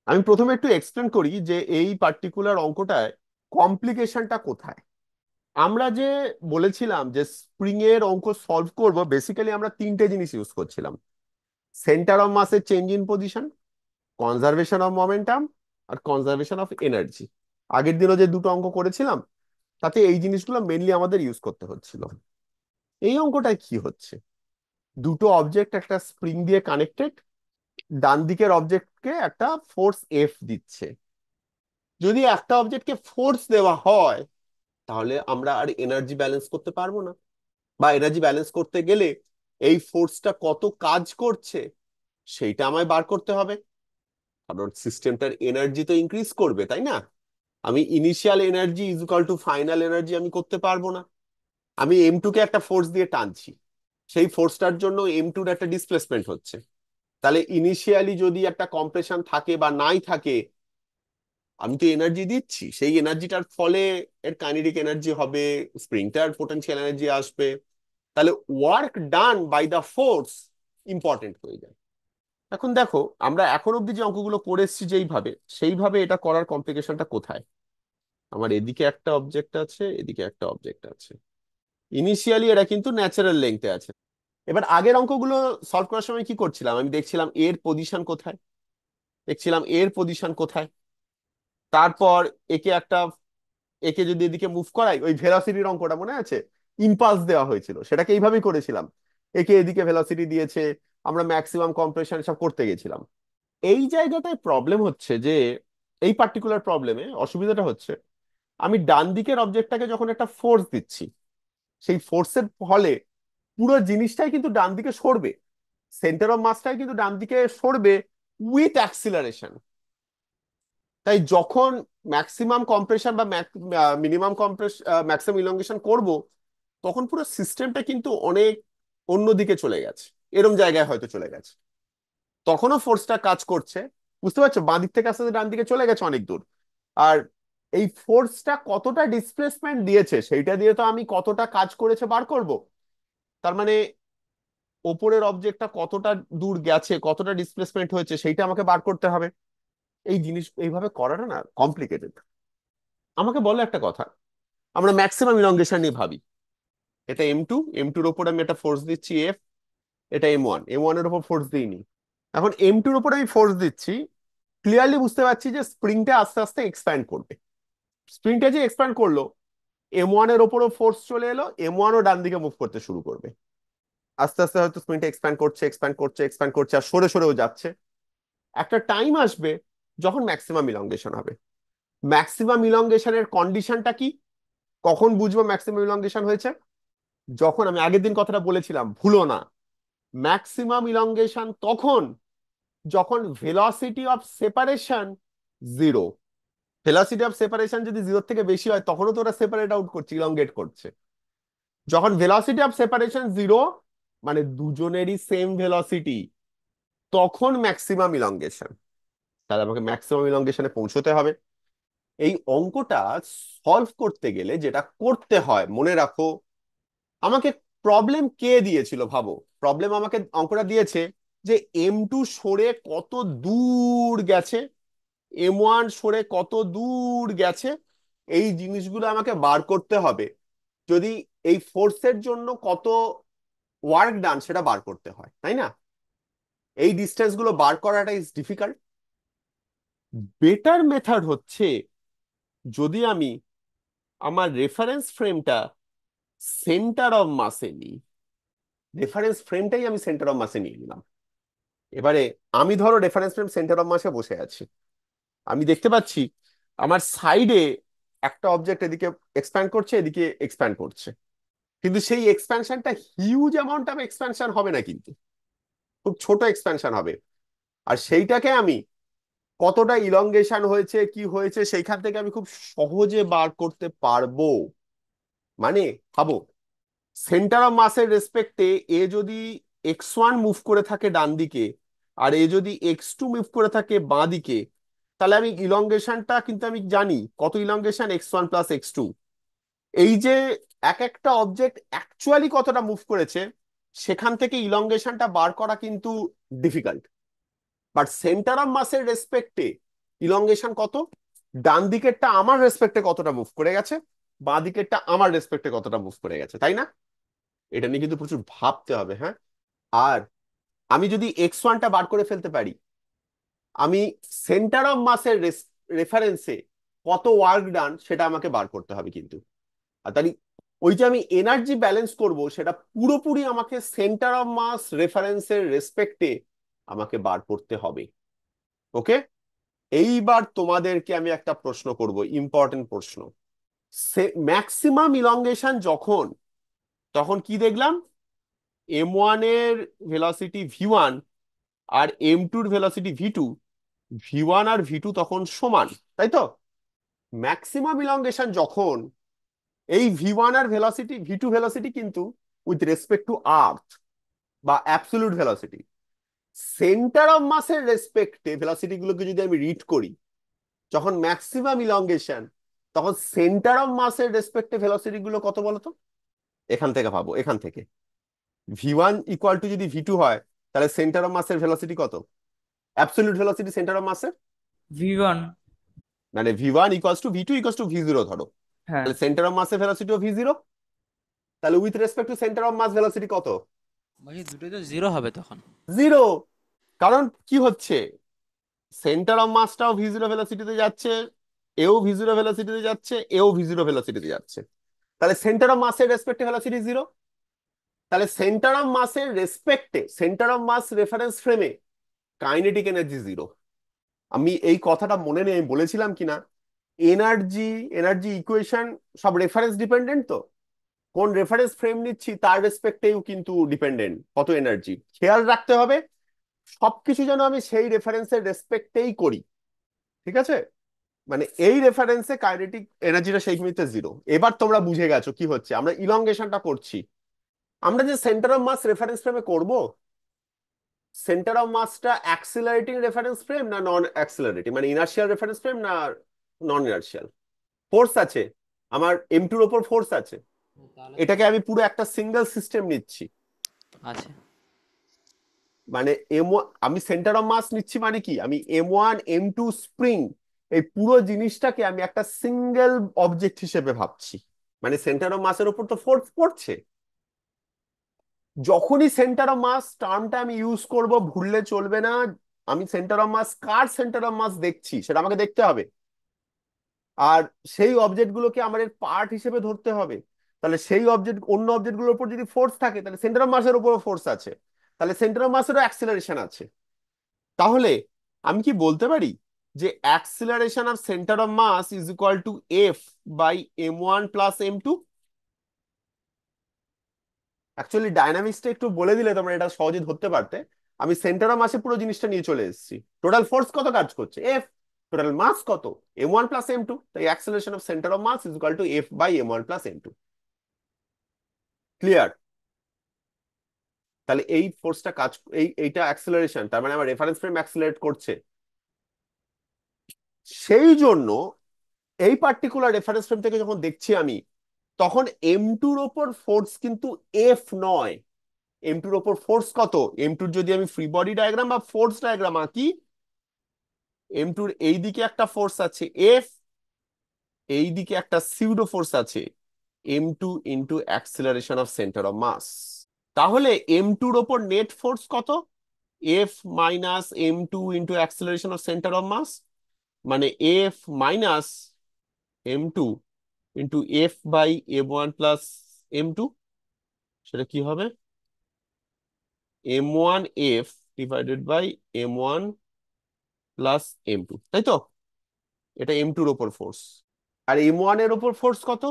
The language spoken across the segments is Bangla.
আমি প্রথমে একটু এক্সপ্লেন করি যে এই পার্টিকুলার অঙ্কটায় কমপ্লিকেশনটা কোথায়। আমরা যে বলেছিলাম যে স্প্রিং এর অঙ্ক সলভ করব, বেসিক্যালি আমরা তিনটে জিনিস ইউজ করছিলাম: সেন্টার অফ মাসের change in position, conservation of momentum, আর কনজারভেশন অফ এনার্জি। আগের দিনও যে দুটো অঙ্ক করেছিলাম তাতে এই জিনিসগুলো মেনলি আমাদের ইউজ করতে হচ্ছিল। এই অঙ্কটায় কি হচ্ছে, দুটো অবজেক্ট একটা স্প্রিং দিয়ে কানেক্টেড, ডান দিকের অবজেক্টকে একটা ফোর্স এফ দিচ্ছে। যদি একটা অবজেক্টকে ফোর্স দেওয়া হয় তাহলে আমরা আর এনার্জি ব্যালেন্স করতে পারবো না, বা এনার্জি ব্যালেন্স করতে গেলে এই ফোর্সটা কত কাজ করছে সেইটা আমায় বার করতে হবে। কারণ সিস্টেমটার এনার্জি তো ইনক্রিজ করবে, তাই না? আমি initial energy is equal two final energy আমি করতে পারবো না। আমি M2 কে একটা ফোর্স দিয়ে টানছি, সেই ফোর্সটার জন্য M2 একটা ডিসপ্লেসমেন্ট হচ্ছে। তাহলে ইনিশিয়ালি যদি একটা কম্প্রেশন থাকে বা নাই থাকে, আমি তো এনার্জি দিচ্ছি, সেই এনার্জিটার ফলে এর কাইনেটিক এনার্জি হবে, স্প্রিংটার পোটেনশিয়াল এনার্জি আসবে। তাহলে work done by the force important হয়ে যায়। এখন দেখো, আমরা এখন অব্দি যে অঙ্কগুলো করে এসেছি যেইভাবে, সেইভাবে এটা করার কমপ্লিকেশনটা কোথায়। আমার এদিকে একটা অবজেক্ট আছে, এদিকে একটা অবজেক্ট আছে। ইনিশিয়ালি এরা কিন্তু ন্যাচারাল লেংথে আছে। এবার আগের অঙ্কগুলো সলভ করার সময় কি করছিলাম, আমি দেখছিলাম এর পজিশন কোথায়, দেখছিলাম এর পজিশন কোথায়। তারপর একে একটা, একে যদি এদিকে মুভ করাই, ওই ভেলোসিটির অঙ্কটা মনে আছে, ইম্পালস দেওয়া হয়েছিল, সেটাকে এইভাবেই করেছিলাম। একে এদিকে ভেলোসিটি দিয়েছে, আমরা ম্যাক্সিমাম কম্প্রেশন সব করতে গেছিলাম। এই জায়গাটায় প্রবলেম হচ্ছে যে, এই পার্টিকুলার প্রবলেমে অসুবিধাটা হচ্ছে, আমি ডান দিকের অবজেক্টটাকে যখন একটা ফোর্স দিচ্ছি, সেই ফোর্সের ফলে পুরো জিনিসটাই কিন্তু ডান দিকে সরবে, সেন্টার অফ মাসটাই কিন্তু ডান দিকে সরবে উইথ অ্যাক্সিলারেশন। তাই যখন ম্যাক্সিমাম কম্প্রেশন বা মিনিমাম কম্প্রেস ম্যাক্সিমাম ইলংগেশন করব, তখন পুরো সিস্টেমটা কিন্তু অনেক অন্যদিকে চলে গেছে, এরম জায়গায় হয়তো চলে গেছে। তখনও ফোর্সটা কাজ করছে, বুঝতে পারছো, বাঁ দিক থেকে আস্তে আস্তে ডান দিকে চলে গেছে অনেক দূর। আর এই ফোর্সটা কতটা ডিসপ্লেসমেন্ট দিয়েছে সেইটা দিয়ে তো আমি কতটা কাজ করেছে বার করব। তার মানে ওপরের অবজেক্টটা কতটা দূর গেছে, কতটা ডিসপ্লেসমেন্ট হয়েছে সেইটা আমাকে বার করতে হবে। এই জিনিস এইভাবে করাটা না কমপ্লিকেটেড। আমাকে বলো একটা কথা, আমরা ম্যাক্সিমাম ইলংগেশন নিয়ে ভাবি। এটা M2, M2-র ওপর আমি একটা ফোর্স দিচ্ছি F। এটা M1 এর ওপর ফোর্স দিইনি। এখন M2-র ওপর আমি ফোর্স দিচ্ছি, ক্লিয়ারলি বুঝতে পারছি যে স্প্রিংটা আস্তে আস্তে এক্সপ্যান্ড করবে। স্প্রিংটা যে এক্সপ্যান্ড করলো, M1 এর ওপরও ফোর্স চলে এলো, M1ও ডান দিকে মুভ করতে শুরু করবে। আস্তে আস্তে হয়তো স্প্রিংটা এক্সপ্যান্ড করছে, এক্সপ্যান্ড করছে, এক্সপ্যান্ড করছে, আর সরে সরেও যাচ্ছে। একটা টাইম আসবে যখন ম্যাক্সিমাম ইলংগেশন হবে। ম্যাক্সিমাম ইলংগেশনের কন্ডিশনটা কি, কখন বুঝবো ম্যাক্সিমাম ইলংগেশন হয়েছে? যখন, আমি আগের দিন কথাটা বলেছিলাম, ভুলো না, ম্যাক্সিমাম ইলংগেশন তখন যখন velocity of separation zero. Velocity of separation যদি জিরোর থেকে বেশি হয় তখনও তো ওরা সেপারেট আউট করছে, ইলংগেট করছে। যখন ভেলোসিটি অফ সেপারেশন জিরো, মানে দুজনেরই সেম ভেলোসিটি, তখন ম্যাক্সিমাম ইলংগেশন। তাহলে আমাকে ম্যাক্সিমাম ইলংগেশনে পৌঁছতে হবে। এই অঙ্কটা সলভ করতে গেলে যেটা করতে হয় মনে রাখো, আমাকে প্রবলেম কে দিয়েছিল ভাবো। প্রবলেম আমাকে অঙ্কটা দিয়েছে যে M2 সরে কত দূর গেছে, M1 সরে কত দূর গেছে, এই জিনিসগুলো আমাকে বার করতে হবে। যদি এই ফোর্সের জন্য কত ওয়ার্ক ডান সেটা বার করতে হয়, তাই না? এই ডিস্টেন্স গুলো বার করাটা ইজ ডিফিকাল্ট। বেটার মেথড হচ্ছে, যদি আমি আমার রেফারেন্স ফ্রেমটা সেন্টার অফ মাসে নিই, রেফারেন্স ফ্রেমটাই আমি সেন্টার অফ মাসে নিয়ে নিলাম। এবারে আমি ধরো রেফারেন্স ফ্রেম সেন্টার অফ মাসে বসে আছি, আমি দেখতে পাচ্ছি আমার সাইডে একটা অবজেক্ট এদিকে এক্সপ্যান্ড করছে, এদিকে এক্সপ্যান্ড করছে। কিন্তু সেই এক্সপ্যানশনটা হিউজ অ্যামাউন্ট অফ এক্সপ্যানশন হবে না, কিন্তু খুব ছোট এক্সপ্যানশন হবে। আর সেইটাকে আমি কতটা ইলংগেশন হয়েছে কি হয়েছে সেইখান থেকে আমি খুব সহজে বার করতে পারবো। মানে ভাবো, সেন্টার অফ মাসের রেসপেক্টে এ যদি X1 মুভ করে থাকে ডান দিকে, আর এ যদি X2 মুভ করে থাকে বাঁ দিকে, তাহলে আমি ইলংগেশনটা কিন্তু আমি জানি কত ইলংগেশন X1 প্লাস X2। এই যে এক একটা অবজেক্ট অ্যাকচুয়ালি কতটা মুভ করেছে, সেখান থেকে ইলংগেশনটা বার করা কিন্তু ডিফিকাল্ট। বাট সেন্টার অফ মাসের রেসপেক্টে ইলংগেশন কত, ডান দিকেরটা আমার রেসপেক্টে কতটা মুভ করে গেছে, বাঁ দিকেরটা আমার রেসপেক্টে কতটা মুভ করে গেছে, তাই না? এটা নিয়ে কিন্তু প্রচুর ভাবতে হবে, হ্যাঁ। আর আমি যদি x1টা বার করে ফেলতে পারি, আমি সেন্টার অফ মাসের রেফারেন্সে কত ওয়ার্ক ডান সেটা আমাকে বার করতে হবে কিন্তু। আর তাই ওই যে আমি এনার্জি ব্যালেন্স করব, সেটা পুরোপুরি আমাকে সেন্টার অফ মাস রেফারেন্সের রেসপেক্টে আমাকে বার করতে হবে। ওকে, এইবার তোমাদেরকে আমি একটা প্রশ্ন করব, ইম্পর্টেন্ট প্রশ্ন। ম্যাক্সিমাম ইলংগেশন যখন, তখন কি দেখলাম, M1 এর ভেলোসিটি V1 আর M2 এর ভেলোসিটি V2, V1 আর V2 তখন সমান, তাই তো? ম্যাক্সিমাম ইলংগেশন যখন, এই V1 আর ভেলোসিটি V2 ভেলোসিটি কিন্তু উইথ রেসপেক্ট টু আর্থ বা অ্যাবসলিউট ভেলোসিটি, সেন্টার অফ মাসের রেসপেক্টে ভেলোসিটি গুলোকে যদি আমি রিড করি, যখন ম্যাক্সিমাম ইলংগেশন, তখন সেন্টার অফ মাসের রেসপেক্টে ভেলোসিটি গুলো কত বলতো? এখান থেকে ভাবো, এখান থেকে V1 ইকুয়াল টু যদি V2 হয়, তাহলে সেন্টার অফ মাসের ভেলোসিটি কত, অ্যাবসলিউট ভেলোসিটি সেন্টার অফ মাসের, V1। মানে V1 equals to V2 equals to V0 ধরো, হ্যাঁ। তাহলে সেন্টার অফ মাসের ভেলোসিটিও V0, তাহলে with respect to centre of mass velocity কত? বলছি দুটোই তো জিরো হবে তখন। জিরো। কারণ কি হচ্ছে, সেন্টার অফ মাসটাও V0 ভেলোসিটিতে যাচ্ছে, এও V0 ভেলোসিটিতে যাচ্ছে, এও V0 ভেলোসিটিতে যাচ্ছে, তাহলে সেন্টার অফ মাসের রেসপেক্টে ভেলোসিটি জিরো। তাহলে সেন্টার অফ মাসের রেসপেক্টে, সেন্টার অফ মাস রেফারেন্স ফ্রেমে কাইনেটিক এনার্জি জিরো। আমি এই কথাটা মনে নেই আমি বলেছিলাম কিনা, এনার্জি, এনার্জি ইকুয়েশন সব রেফারেন্স ডিপেন্ডেন্ট তো, কোন রেফারেন্স ফ্রেম নিচ্ছি তার রেসপেক্টেও কিন্তু ডিপেন্ডেন্ট কত এনার্জি, খেয়াল রাখতে হবে সবকিছু যেন আমি সেই রেফারেন্সের রেসপেক্টেই করি, ঠিক আছে? মানে এই রেফারেন্সে কাইনেটিক এনার্জিটা সেই মুহূর্তে জিরো। এবার তোমরা বুঝে গেছো কি হচ্ছে, আমরা ইলংগেশনটা করছি, আমরা যে সেন্টার অফ মাস রেফারেন্স ফ্রেমে করব, সেন্টার অফ মাসটা অ্যাক্সিলারেটিং রেফারেন্স ফ্রেম না নন অ্যাক্সিলারেটিং, মানে ইনার্শিয়াল রেফারেন্স ফ্রেম না নন ইনার্শিয়াল? ফোর্স আছে, আমার M2 এর ওপর ফোর্স আছে, তাহলে তো এটাকে আমি পুরো একটা সিঙ্গেল সিস্টেম নিচ্ছি, আছে। মানে আমি সেন্টার অফ মাস নিচ্ছি, মানে কি, আমি M1 M2 স্প্রিং, এই পুরো জিনিসটাকে আমি একটা সিঙ্গেল অবজেক্ট হিসেবে ভাবছি, মানে সেন্টার অফ মাসের উপর তো ফোর্স পড়ছে। যখনই সেন্টার অফ মাস টার্মটা আমি ইউজ করব, ভুললে চলবে না, আমি সেন্টার অফ মাস, কার সেন্টার অফ মাস দেখছি সেটা আমাকে দেখতে হবে, আর সেই অবজেক্ট গুলোকে আমার এর পার্ট হিসেবে ধরতে হবে। তাহলে সেই অবজেক্ট, অন্য অবজেক্ট গুলোর উপর যদি ফোর্স থাকে, তাহলে সেন্টার অফ মাসের উপরও ফোর্স আছে, তাহলে সেন্টার অফ মাসেরও অ্যাক্সিলারেশন আছে। তাহলে আমি কি বলতে পারি যে acceleration of centre of mass is equal to F by M1 plus M2? Actually ডাইনামিক্সটা একটু বলে দিলে তোমরা এটা সহজে ধরতে পারতে। আমি সেন্টার অফ মাসে পুরো জিনিসটা নিয়ে চলে এসেছি, টোটাল ফোর্স কত কাজ করছে, F, টোটাল মাস কত, M1 প্লাস M2, তাই acceleration of centre of mass is equal to F by M1 plus M2। Clear? তাহলে এই ফোর্সটা কাজ, এইটা অ্যাক্সিলারেশন, তার মানে আমার রেফারেন্স ফ্রেম অ্যাক্সিলারেট করছে, সেই জন্য এই পার্টিকুলার রেফারেন্স ফ্রেম থেকে যখন দেখছি আমি, তখন M2-র ওপর ফোর্স কিন্তু F নয়। M2-র ওপর ফোর্স কত, M2-র যদি আমি ফ্রি বডি ডায়াগ্রাম বা ফোর্স ডায়াগ্রাম আঁকি, M2-র এই দিকে একটা ফোর্স আছে F, এই দিকে একটা সিউডো ফোর্স আছে M2 into acceleration of centre of mass. তাহলে M2-র ওপর নেট ফোর্স কত, F minus M2 into acceleration of centre of mass, মানে F minus M2 into F by M1 plus M2, সেটা কি হবে, M1F divided by M1 plus M2, তাই তো? এটা M2-র ওপর ফোর্স। আর M1 এর ওপর ফোর্স কত?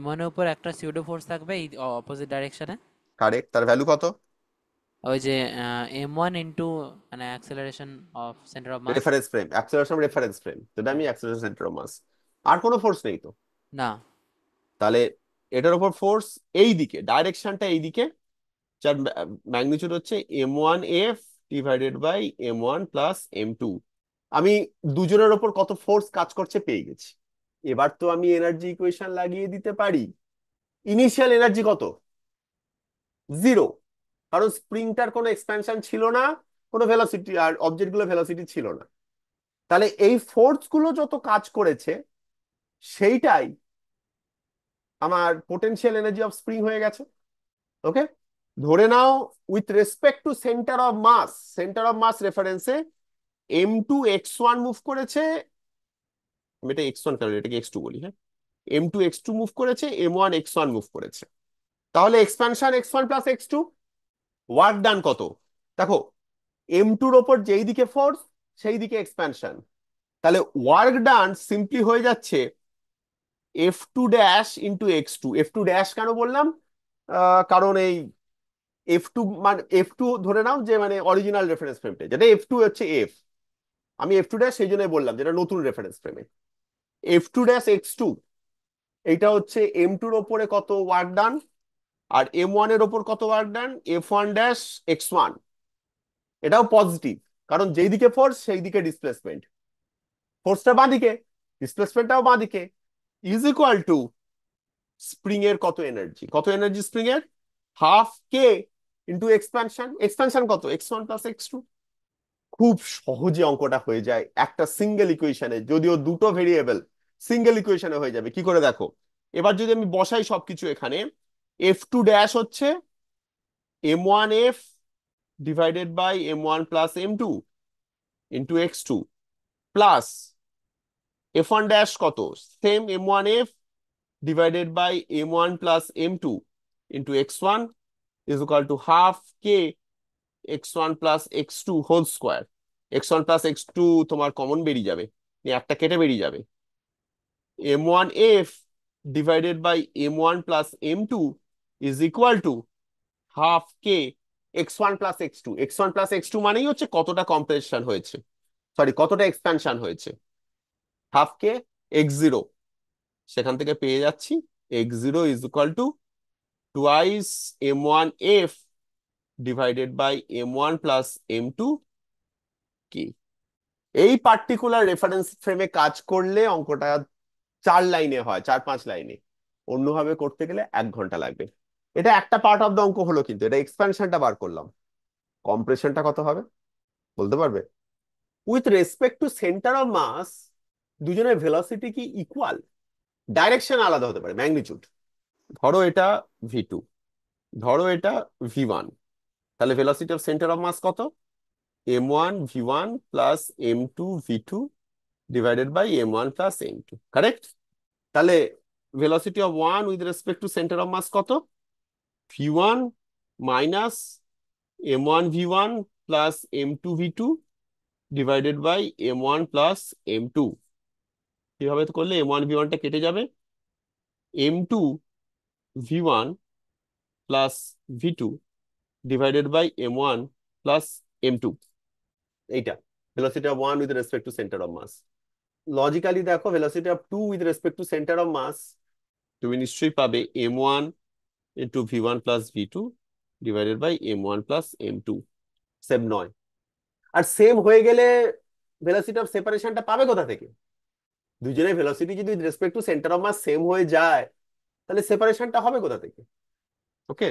M1 এর উপর একটা সিউডো ফোর্স থাকবে এই অপোজিট ডাইরেকশনে। কারেক্ট, তার ভ্যালু কত? ওই যে M1 ইন্টু মানে acceleration of centre of mass. Reference frame, acceleration reference frame, যেটা আমি হ্যাঁ। অ্যাক্সেলারেশন সেন্টার অফ মাস, আর কোনো ফোর্স নেই তো। না। তাহলে এটার উপর ফোর্স এই দিকে, ডাইরেকশনটা এই দিকে, যার ম্যাগনিটিউড হচ্ছে M1F divided by M1 plus M2। আমি দুজনের ওপর কত ফোর্স কাজ করছে পেয়ে গেছি। এবার তো আমি এনার্জি ইকুয়েশন লাগিয়ে দিতে পারি। ইনিশিয়াল এনার্জি কত, জিরো, কারণ স্প্রিংটার কোনো এক্সপ্যানশন ছিল না, কোনো ভেলোসিটি, আর অবজেক্ট গুলো ভেলোসিটি ছিল না। তাহলে এই ফোর্স গুলো যত কাজ করেছে সেইটাই আমার পোটেনশিয়াল এনার্জি অফ স্প্রিং হয়ে গেছে। ওকে, ধরে নাও with respect to centre of mass রেফারেন্সে M2 x1 মুভ করেছে। আমি এটা x1 কারণ এটাকে x2 বলি, হ্যাঁ। M2 x2 মুভ করেছে, M1 x1 মুভ করেছে। তাহলে expansion x1 plus x2, work done কত? দেখো, M2-র ওপর যেই দিকে ফোর্স সেই দিকে এক্সপ্যানশন, তাহলে ওয়ার্ক ডান সিম্পলি হয়ে যাচ্ছে F2 dash into x2। F2 dash কেন বললাম? কারণ এই F2 মানে F2 ধরে নাও যে মানে অরিজিনাল রেফারেন্স ফ্রেমটা, যেটা F2 হচ্ছে F, আমি F2 ড্যাশ সেই জন্যই বললাম যেটা নতুন রেফারেন্স ফ্রেমে। F2 ড্যাশ x2 এইটা হচ্ছে M2-র ওপরে কত ওয়ার্ক ডান, আর M1-এর ওপর কত work done, F1 dash x1। এটাও পজিটিভ, কারণ যেই দিকে ফোর্স সেই দিকে ডিসপ্লেসমেন্ট, ফোর্সটা বাঁ দিকে, ডিসপ্লেসমেন্টটাও বাঁ দিকে, ইজ ইকুয়াল টু স্প্রিং এর কত এনার্জি স্প্রিং এর, হাফ কে ইন্টু এক্সপ্যানশন। এক্সপ্যানশন কত, x1 প্লাস x2। খুব সহজে অঙ্কটা হয়ে যায় একটা সিঙ্গেল ইকুয়েশনে, যদিও দুটো ভেরিয়েবল, সিঙ্গেল ইকুয়েশনে হয়ে যাবে। কি করে দেখো, এবার যদি আমি বসাই সবকিছু এখানে, F2 ড্যাশ হচ্ছে M1F divided by M1 plus M2 into x2, plus F1 dash কত, same M1F divided by M1 plus M2 into x1 is equal to half K x1 plus x2 whole square. x1 plus x2 তোমার কমন বেরিয়ে যাবে, একটা কেটে বেরিয়ে যাবে। M1F divided by M1 plus M2 is equal to half K x1 plus x2 মানেই হচ্ছে কতটা কম্প্রেশন হয়েছে, সরি কতটা এক্সপ্যানশন হয়েছে, হাফ কে x0। সেখান থেকে পেয়ে যাচ্ছি x0 is equal to twice M1F divided by M1 plus M2 কি। এই পার্টিকুলার রেফারেন্স ফ্রেমে কাজ করলে অঙ্কটা 4 লাইনে হয়, 4-5 লাইনে। অন্যভাবে করতে গেলে 1 ঘন্টা লাগবে। এটা একটা পার্ট অফ দ্য অঙ্ক হলো, কিন্তু এটা এক্সপ্যানশনটা বার করলাম। কম্প্রেশনটা কত হবে বলতে পারবে? With respect to centre of mass দুজনের ভেলোসিটি কি ইকুয়াল? ডাইরেকশন আলাদা হতে পারে, ম্যাগনিটিউড। ধরো এটা V2, ধরো এটা V1, তাহলে velocity of centre of mass কত? M1 V1 plus M2 V2 divided by M1 plus M2, correct? তাহলে velocity of one with respect to centre of mass কত? V1 minus M1 V1 plus M2 V2 divided by M1 plus M2। কিভাবে তো করলে M1 V1টা কেটে যাবে, M2 V1 plus V2 divided by M1 plus M2। এইটা velocity of one with respect to centre of mass. Logically দেখো, velocity of two with respect to centre of mass তুমি নিশ্চয়ই পাবে M1 into V1 plus V2 divided by M1 plus M2। Same নয়? আর সেম হয়ে গেলে ভেলোসিটি অফ সেপারেশনটা পাবে কোথা থেকে? দুজনের ভেলোসিটি যদি respect to centre of mass same হয়ে যায়, তাহলে সেপারেশনটা হবে কোথা থেকে? ওকে।